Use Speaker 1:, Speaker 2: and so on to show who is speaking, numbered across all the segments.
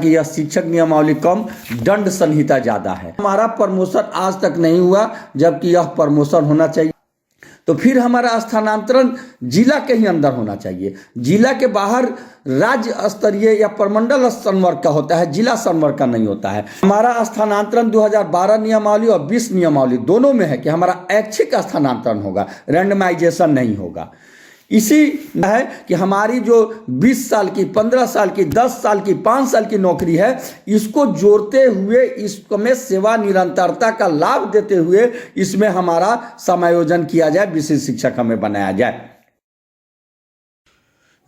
Speaker 1: कि यह शिक्षक नियमावली कम, दंड संहिता ज्यादा है। हमारा प्रमोशन आज तक नहीं हुआ, जबकि यह प्रमोशन होना चाहिए। तो फिर हमारा स्थानांतरण जिला के ही अंदर होना चाहिए। जिला के बाहर राज्य स्तरीय या प्रमंडल संवर्ग का होता है, जिला संवर्ग का नहीं होता है। हमारा स्थानांतरण 2012 नियमावली और 20 नियमावली दोनों में है कि हमारा ऐच्छिक स्थानांतरण होगा, रैंडमाइजेशन नहीं होगा। इसी है कि हमारी जो 20 साल की, 15 साल की, 10 साल की, 5 साल की नौकरी है, इसको जोड़ते हुए इसमें सेवा निरंतरता का लाभ देते हुए इसमें हमारा समायोजन किया जाए, विशिष्ट शिक्षक हमें बनाया जाए।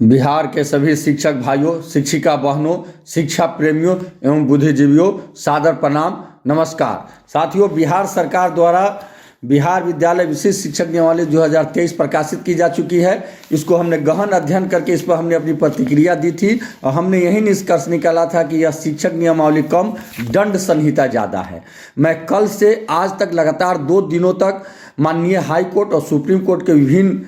Speaker 1: बिहार के सभी शिक्षक भाइयों, शिक्षिका बहनों, शिक्षा प्रेमियों एवं बुद्धिजीवियों, सादर प्रणाम, नमस्कार। साथियों, बिहार सरकार द्वारा बिहार विद्यालय विशिष्ट शिक्षक नियमावली 2023 प्रकाशित की जा चुकी है। इसको हमने गहन अध्ययन करके इस पर हमने अपनी प्रतिक्रिया दी थी और हमने यही निष्कर्ष निकाला था कि यह शिक्षक नियमावली कम, दंड संहिता ज़्यादा है। मैं कल से आज तक लगातार 2 दिनों तक माननीय हाई कोर्ट और सुप्रीम कोर्ट के विभिन्न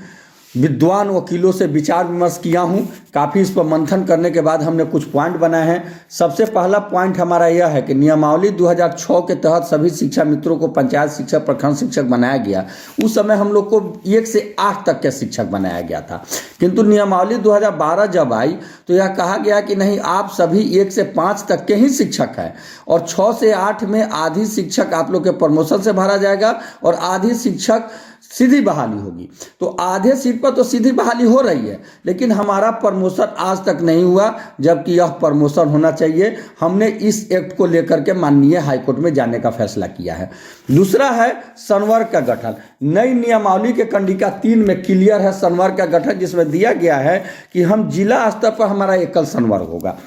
Speaker 1: विद्वान वकीलों से विचार विमर्श किया हूं। काफ़ी इस पर मंथन करने के बाद हमने कुछ पॉइंट बनाए हैं। सबसे पहला पॉइंट हमारा यह है कि नियमावली 2006 के तहत सभी शिक्षा मित्रों को पंचायत शिक्षक, प्रखंड शिक्षक बनाया गया। उस समय हम लोग को 1 से 8 तक के शिक्षक बनाया गया था, किंतु नियमावली 2012 जब आई तो यह कहा गया कि नहीं, आप सभी 1 से 5 तक के ही शिक्षक हैं और 6 से 8 में आधी शिक्षक आप लोग के प्रमोशन से भरा जाएगा और आधी शिक्षक सीधी बहाली होगी। तो आधे सीट पर तो सीधी बहाली हो रही है, लेकिन हमारा प्रमोशन आज तक नहीं हुआ, जबकि यह प्रमोशन होना चाहिए। हमने इस एक्ट को लेकर के माननीय हाईकोर्ट में जाने का फैसला किया है। दूसरा है संवर्ग का गठन। नई नियमावली के कंडिका 3 में क्लियर है संवर्ग का गठन, जिसमें दिया गया है कि हम जिला स्तर पर हमारा एकल संवर्ग होगा।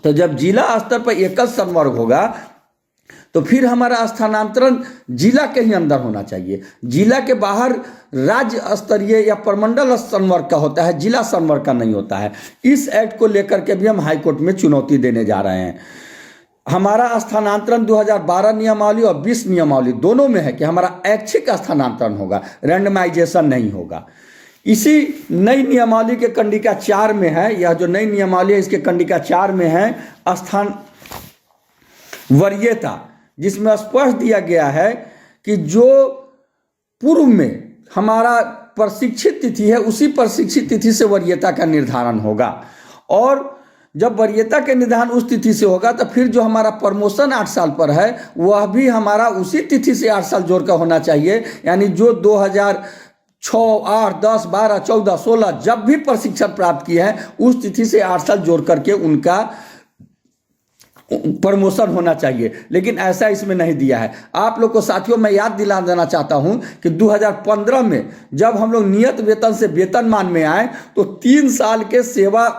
Speaker 1: तो जब जिला स्तर पर एकल संवर्ग होगा तो फिर हमारा स्थानांतरण जिला के ही अंदर होना चाहिए। जिला के बाहर राज्य स्तरीय या प्रमंडल संवर्ग का होता है, जिला संवर्ग का नहीं होता है। इस एक्ट को लेकर के भी हम हाईकोर्ट में चुनौती देने जा रहे हैं। हमारा स्थानांतरण 2012 नियमावली और 20 नियमावली दोनों में है कि हमारा ऐच्छिक स्थानांतरण होगा, रैंडमाइजेशन नहीं होगा। इसी नई नियमावली के कंडिका 4 में है, यह जो नई नियमावली है इसके कंडिका 4 में है स्थान वरीयता, जिसमें स्पष्ट दिया गया है कि जो पूर्व में हमारा प्रशिक्षित तिथि है उसी प्रशिक्षित तिथि से वरीयता का निर्धारण होगा। और जब वरीयता का निर्धारण उस तिथि से होगा तो फिर जो हमारा प्रमोशन 8 साल पर है वह भी हमारा उसी तिथि से 8 साल जोड़कर होना चाहिए। यानी जो 2006, 8, 10, 12, 14, 16 जब भी प्रशिक्षण प्राप्त किए हैं उस तिथि से 8 साल जोड़ करके उनका प्रमोशन होना चाहिए, लेकिन ऐसा इसमें नहीं दिया है। आप लोग को साथियों मैं याद दिला देना चाहता हूं कि 2015 में जब हम लोग नियत वेतन से वेतनमान में आए तो 3 साल के सेवा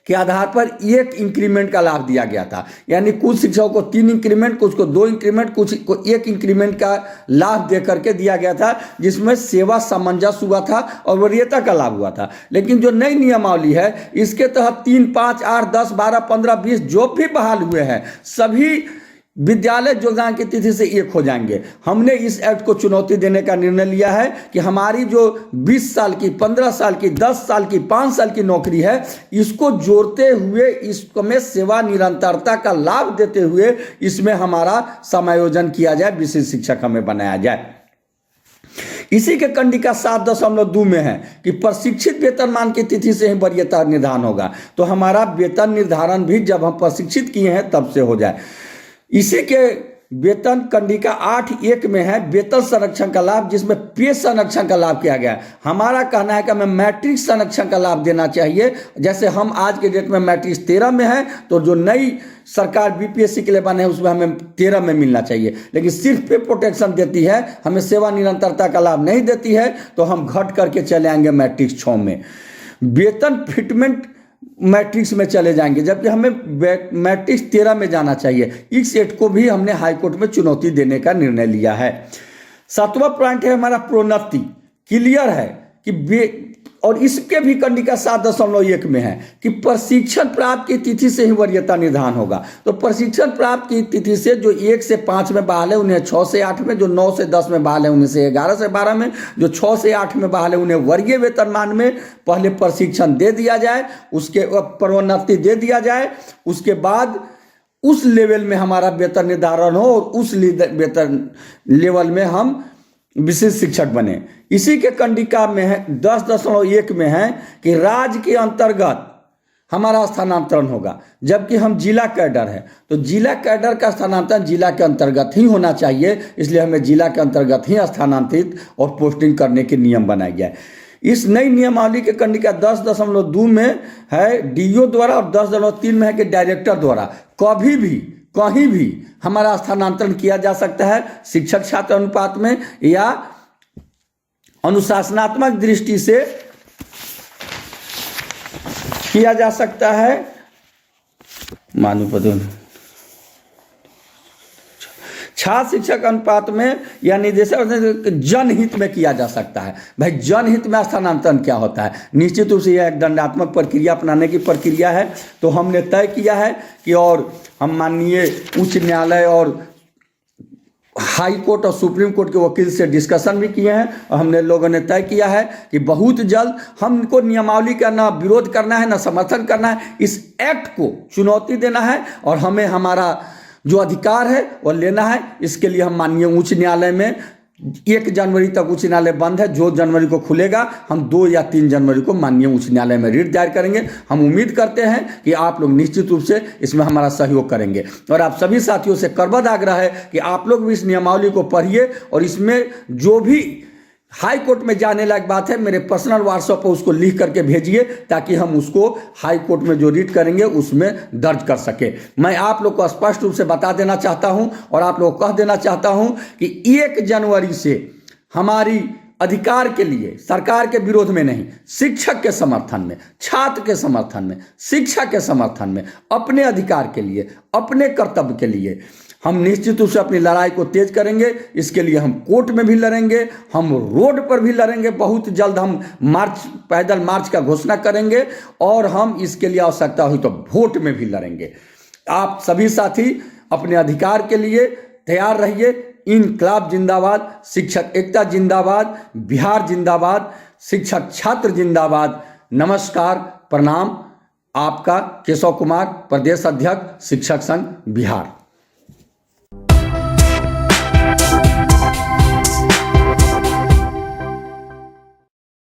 Speaker 1: के आधार पर 1 इंक्रीमेंट का लाभ दिया गया था। यानी कुछ शिक्षकों को 3 इंक्रीमेंट, कुछ को 2 इंक्रीमेंट, कुछ को 1 इंक्रीमेंट का लाभ दे करके दिया गया था, जिसमें सेवा सामंजस्य हुआ था और वरीयता का लाभ हुआ था। लेकिन जो नई नियमावली है इसके तहत 3, 5, 8, 10, 12, 15, 20 जो भी बहाल हुए हैं सभी विद्यालय योगदान की तिथि से 1 हो जाएंगे। हमने इस एक्ट को चुनौती देने का निर्णय लिया है कि हमारी जो 20 साल की, 15 साल की, 10 साल की, 5 साल की नौकरी है, इसको जोड़ते हुए इसमें सेवा निरंतरता का लाभ देते हुए इसमें हमारा समायोजन किया जाए, विशिष्ट शिक्षक हमें बनाया जाए। इसी के कंडिका 7.2 में है कि प्रशिक्षित वेतनमान की तिथि से ही वरीयता निर्धारण होगा। तो हमारा वेतन निर्धारण भी जब हम प्रशिक्षित किए हैं तब से हो जाए। इसी के वेतन कंडिका 8.1 में है वेतन संरक्षण का लाभ, जिसमें पे संरक्षण का लाभ किया गया है। हमारा कहना है कि हमें मैट्रिक्स संरक्षण का लाभ देना चाहिए। जैसे हम आज के डेट में मैट्रिक्स 13 में है, तो जो नई सरकार बीपीएससी के लिए बने हैं उसमें हमें 13 में मिलना चाहिए, लेकिन सिर्फ पे प्रोटेक्शन देती है, हमें सेवा निरंतरता का लाभ नहीं देती है, तो हम घट करके चले आएंगे मैट्रिक्स 6 में। वेतन फिटमेंट मैट्रिक्स में चले जाएंगे, जबकि हमें मैट्रिक्स 13 में जाना चाहिए। इस एक्ट को भी हमने हाईकोर्ट में चुनौती देने का निर्णय लिया है। 7वां पॉइंट है हमारा प्रोन्नति। क्लियर है कि और इसके भी कंडिका 7.1 में है कि प्रशिक्षण प्राप्त की तिथि से ही वरीयता निर्धारण होगा। तो प्रशिक्षण प्राप्त की तिथि से जो 1 से 5 में बहाल है उन्हें 6 से 8 में, जो 9 से 10 में बहाल है उन्हें से 11 से 12 में, जो 6 से 8 में बहाल है उन्हें वर्गीय वेतनमान में पहले प्रशिक्षण दे दिया जाए, उसके प्रोन्नति दे दिया जाए, उसके बाद उस लेवल में हमारा वेतन निर्धारण हो और उस वेतन लेवल में हम विशिष्ट शिक्षक बने। इसी के कंडिका में है 10.1 में है कि राज्य के अंतर्गत हमारा स्थानांतरण होगा, जबकि हम जिला कैडर है तो जिला कैडर का स्थानांतरण जिला के अंतर्गत ही होना चाहिए, इसलिए हमें जिला के अंतर्गत ही स्थानांतरित और पोस्टिंग करने के नियम बनाए गए। इस नई नियमावली के कंडिका 10.2 में है डीओ द्वारा और 10.3 में है कि डायरेक्टर द्वारा कभी भी कहीं भी हमारा स्थानांतरण किया जा सकता है शिक्षक छात्र अनुपात में, या अनुशासनात्मक दृष्टि से किया जा सकता है छात्र शिक्षक अनुपात में या निर्देशक जनहित में किया जा सकता है। भाई जनहित में स्थानांतरण क्या होता है? निश्चित रूप से यह एक दंडात्मक प्रक्रिया अपनाने की प्रक्रिया है। तो हमने तय किया है कि और हम माननीय उच्च न्यायालय और हाई कोर्ट और सुप्रीम कोर्ट के वकील से डिस्कशन भी किए हैं और हमने लोगों ने तय किया है कि बहुत जल्द हमको नियमावली का ना विरोध करना है ना समर्थन करना है, इस एक्ट को चुनौती देना है और हमें हमारा जो अधिकार है वो लेना है। इसके लिए हम माननीय उच्च न्यायालय में 1 जनवरी तक उच्च न्यायालय बंद है, जो जनवरी को खुलेगा हम 2 या 3 जनवरी को माननीय उच्च न्यायालय में रिट दायर करेंगे। हम उम्मीद करते हैं कि आप लोग निश्चित रूप से इसमें हमारा सहयोग करेंगे और आप सभी साथियों से करबद्ध आग्रह है कि आप लोग भी इस नियमावली को पढ़िए और इसमें जो भी हाई कोर्ट में जाने लायक बात है मेरे पर्सनल व्हाट्सएप पर उसको लिख करके भेजिए ताकि हम उसको हाई कोर्ट में जो रीट करेंगे उसमें दर्ज कर सके। मैं आप लोग को स्पष्ट रूप से बता देना चाहता हूं और आप लोग को कह देना चाहता हूं कि 1 जनवरी से हमारी अधिकार के लिए सरकार के विरोध में नहीं, शिक्षक के समर्थन में, छात्र के समर्थन में, शिक्षा के समर्थन में, अपने अधिकार के लिए, अपने कर्तव्य के लिए हम निश्चित रूप से अपनी लड़ाई को तेज करेंगे। इसके लिए हम कोर्ट में भी लड़ेंगे, हम रोड पर भी लड़ेंगे। बहुत जल्द हम पैदल मार्च का घोषणा करेंगे और हम इसके लिए आवश्यकता हुई तो वोट में भी लड़ेंगे। आप सभी साथी अपने अधिकार के लिए तैयार रहिए। इनकलाब जिंदाबाद, शिक्षक एकता जिंदाबाद, बिहार जिंदाबाद, शिक्षक छात्र जिंदाबाद। नमस्कार, प्रणाम। आपका केशव कुमार, प्रदेश अध्यक्ष शिक्षक संघ बिहार।